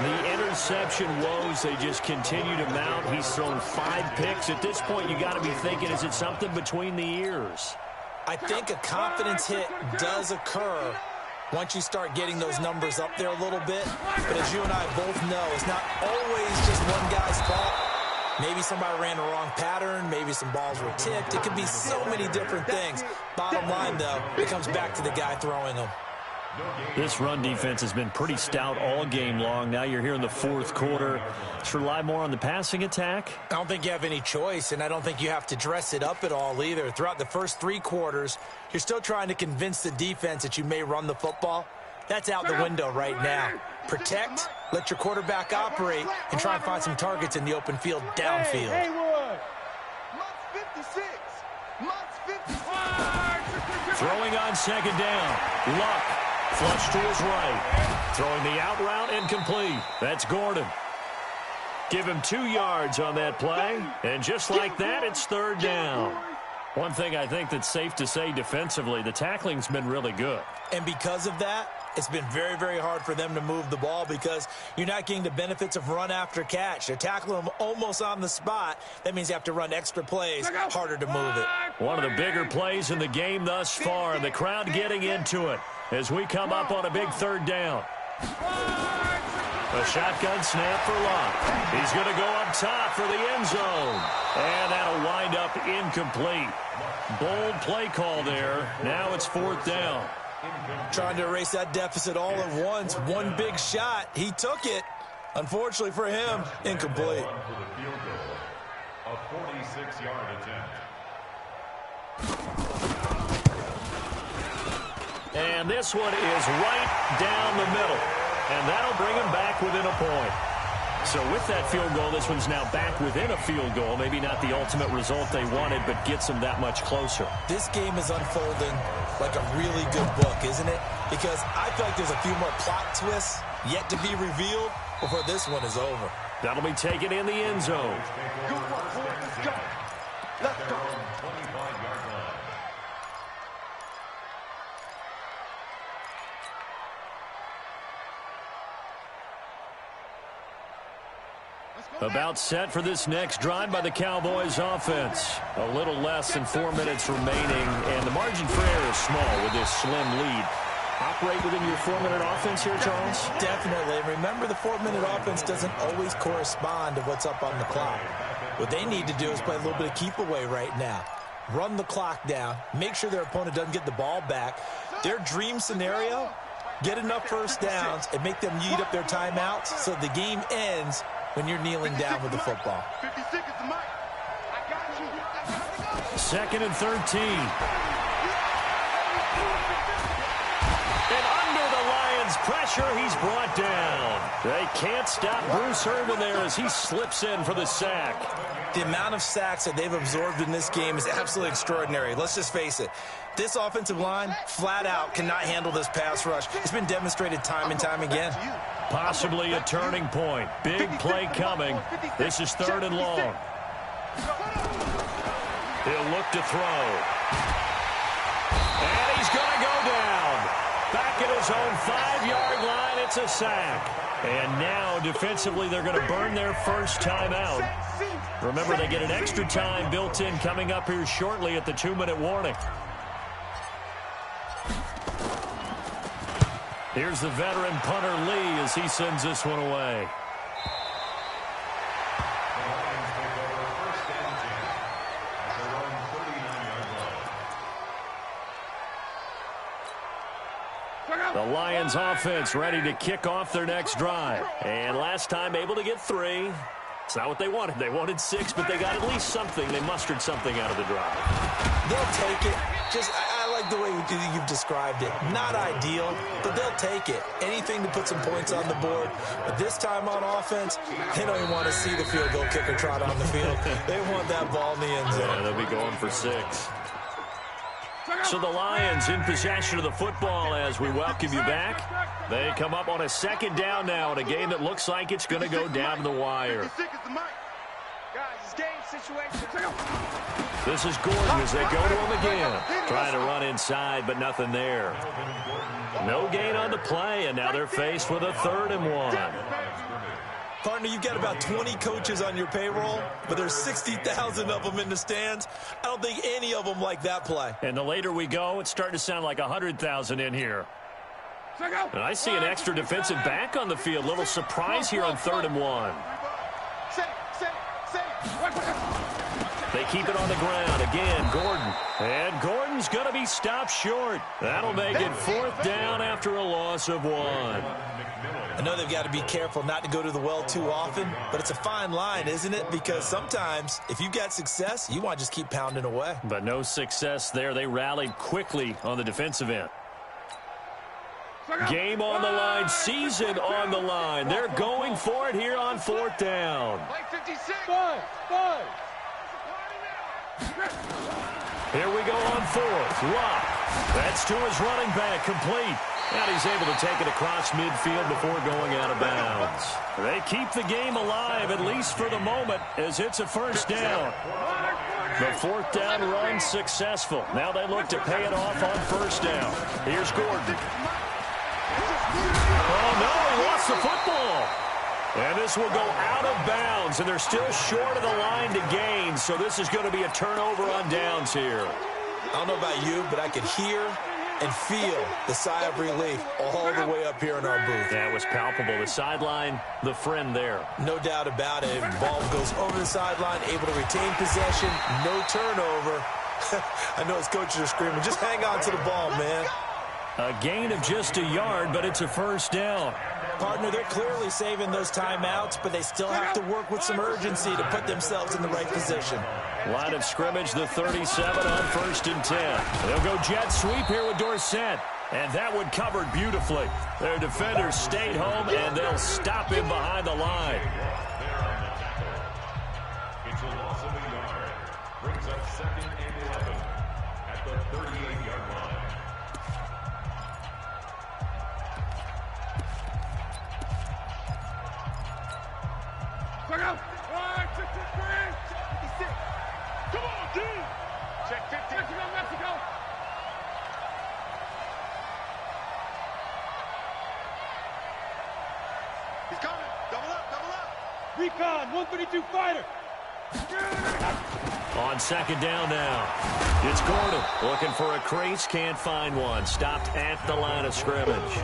The interception woes, they just continue to mount. He's thrown 5 picks. At this point, you got to be thinking, is it something between the ears? I think a confidence hit does occur once you start getting those numbers up there a little bit. But as you and I both know, it's not always just one guy's fault. Maybe somebody ran the wrong pattern. Maybe some balls were tipped. It could be so many different things. Bottom line, though, it comes back to the guy throwing them. This run defense has been pretty stout all game long. Now you're here in the 4th quarter. Let's rely more on the passing attack. I don't think you have any choice, and I don't think you have to dress it up at all either. Throughout the first 3 quarters, you're still trying to convince the defense that you may run the football. That's out the window right now. Protect, let your quarterback operate, and try and find some targets in the open field downfield. Throwing on 2nd down. Luck. Flush to his right. Throwing the out route, incomplete. That's Gordon. Give him 2 yards on that play. And just like that, it's 3rd down. One thing I think that's safe to say defensively, the tackling's been really good. And because of that, it's been very, very hard for them to move the ball because you're not getting the benefits of run after catch. They're tackling them almost on the spot. That means you have to run extra plays, harder to move it. One of the bigger plays in the game thus far. The crowd getting into it as we come up on a big 3rd down. A shotgun snap for Luck. He's going to go up top for the end zone. And that'll wind up incomplete. Bold play call there. Now it's 4th down. Trying to erase that deficit all at once. One big shot. He took it. Unfortunately for him, incomplete. For the field goal, a 46-yard attempt. And this one is right down the middle. And that'll bring him back within a point. So with that field goal, this one's now back within a field goal. Maybe not the ultimate result they wanted, but gets them that much closer. This game is unfolding like a really good book, isn't it? Because I feel like there's a few more plot twists yet to be revealed before this one is over. That'll be taken in the end zone. Good work, boys. Let's go. Let's go. 25-yard line. About set for this next drive by the Cowboys offense. A little less than 4 minutes remaining, and the margin for error is small with this slim lead. Operate within your 4-minute offense here, Charles? Definitely. Remember, the 4-minute offense doesn't always correspond to what's up on the clock. What they need to do is play a little bit of keep away right now. Run the clock down. Make sure their opponent doesn't get the ball back. Their dream scenario, get enough first downs and make them eat up their timeouts so the game ends when you're kneeling down with the football. 56 is the mic. I got you. 2nd and 13. And under the Lions' pressure, he's brought down. They can't stop Bruce Irvin there as he slips in for the sack. The amount of sacks that they've absorbed in this game is absolutely extraordinary. Let's just face it. This offensive line, flat out, cannot handle this pass rush. It's been demonstrated time and time again. Possibly a turning point. Big play coming. This is 3rd and long. He'll look to throw. And he's going to go down. Back at his own 5-yard line, it's a sack. And now, defensively, they're going to burn their first timeout. Remember, they get an extra time built in coming up here shortly at the 2-minute warning. Here's the veteran punter Lee as he sends this one away. The Lions offense ready to kick off their next drive. And last time able to get 3. It's not what they wanted. They wanted 6, but they got at least something. They mustered something out of the drive. They'll take it. I like the way you've described it. Not ideal, but they'll take it. Anything to put some points on the board. But this time on offense, they don't even want to see the field goal kicker trot on the field. They want that ball in the end zone. Yeah, they'll be going for 6. So the Lions in possession of the football as we welcome you back. They come up on a 2nd down now in a game that looks like it's going to go down to the wire. 56 is the mic. Guys, it's game situation. This is Gordon as they go to him again. Trying to run inside, but nothing there. No gain on the play, and now they're faced with a 3rd and 1. Partner, you've got about 20 coaches on your payroll, but there's 60,000 of them in the stands. I don't think any of them like that play. And the later we go, it's starting to sound like 100,000 in here. And I see an extra defensive back on the field. Little surprise here on 3rd and 1. They keep it on the ground. Again, Gordon. And Gordon's going to be stopped short. That'll make it 4th down after a loss of 1. I know they've got to be careful not to go to the well too often, but it's a fine line, isn't it? Because sometimes, if you've got success, you want to just keep pounding away. But no success there. They rallied quickly on the defensive end. Game on the line, season on the line. They're going for it here on 4th down. Here we go on 4th. Lock. That's to his running back, complete. And he's able to take it across midfield before going out of bounds. They keep the game alive, at least for the moment, as it's a 1st down. The 4th down run successful. Now they look to pay it off on 1st down. Here's Gordon. Oh, no, he lost the football. And this will go out of bounds, and they're still short of the line to gain, so this is going to be a turnover on downs here. I don't know about you, but I could hear and feel the sigh of relief all the way up here in our booth. That was palpable. The sideline, the friend there. No doubt about it. Ball goes over the sideline, able to retain possession, no turnover. I know his coaches are screaming, just hang on to the ball, man. A gain of just a yard, but it's a first down. Partner, they're clearly saving those timeouts, but they still have to work with some urgency to put themselves in the right position. Line of scrimmage, the 37 on 1st and 10. They'll go jet sweep here with Dorsett. And that one covered beautifully. Their defenders stayed home, and they'll stop him behind the line. It's a loss of a yard. Brings up 2nd and 11 at the 38-yard line. Check out. 1, 2, 3. 56. Come on, dude. Check 50. Mexico. He's coming. Double up, double up. Recon, 132 fighter. On 2nd down now. It's Gordon looking for a crease. Can't find one. Stopped at the line of scrimmage.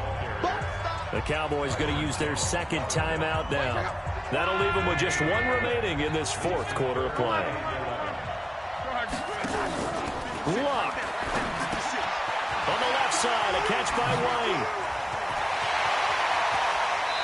The Cowboys going to use their 2nd timeout now. That'll leave them with just one remaining in this 4th quarter of play. Luck. On the left side, a catch by White.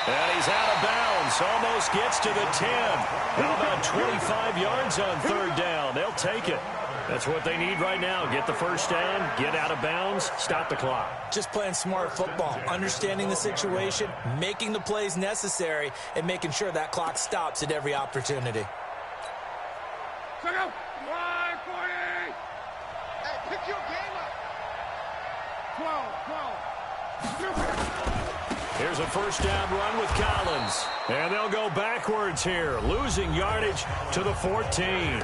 And he's out of bounds. Almost gets to the 10. How about 25 yards on 3rd down? They'll take it. That's what they need right now. Get the first down, get out of bounds, stop the clock. Just playing smart football, understanding the situation, making the plays necessary, and making sure that clock stops at every opportunity. Check out. 140. Hey, pick your game up. 12. Here's a first down run with Collins. And they'll go backwards here, losing yardage to the 14.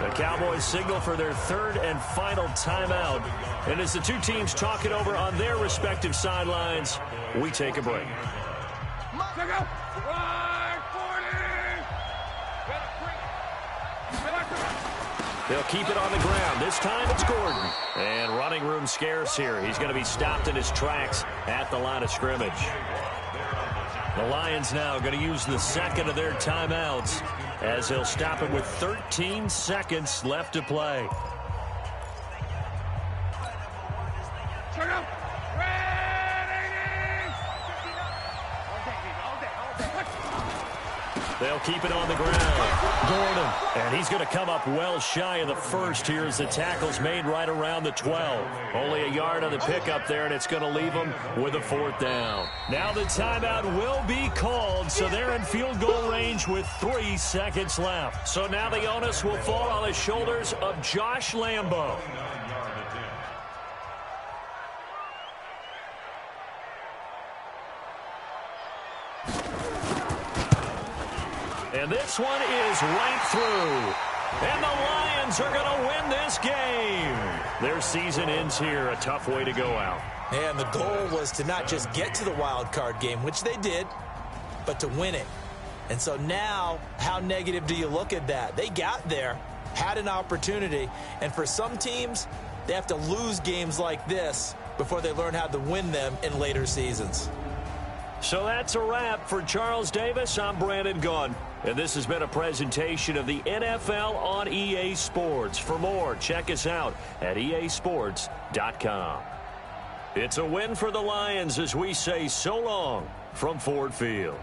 The Cowboys signal for their 3rd and final timeout. And as the two teams talk it over on their respective sidelines, we take a break. Check out. 140. They'll keep it on the ground. This time it's Gordon. And running room scarce here. He's going to be stopped in his tracks at the line of scrimmage. The Lions now going to use the 2nd of their timeouts as they'll stop him with 13 seconds left to play. Check out. They'll keep it on the ground. Gordon. And he's going to come up well shy of the 1st here as the tackle's made right around the 12. Only a yard on the pickup there, and it's going to leave them with a 4th down. Now the timeout will be called, so they're in field goal range with 3 seconds left. So now the onus will fall on the shoulders of Josh Lambo. And this one is right through. And the Lions are going to win this game. Their season ends here. A tough way to go out. And the goal was to not just get to the wild card game, which they did, but to win it. And so now, how negative do you look at that? They got there, had an opportunity, and for some teams, they have to lose games like this before they learn how to win them in later seasons. So that's a wrap for Charles Davis. I'm Brandon Gunn. And this has been a presentation of the NFL on EA Sports. For more, check us out at easports.com. It's a win for the Lions as we say so long from Ford Field.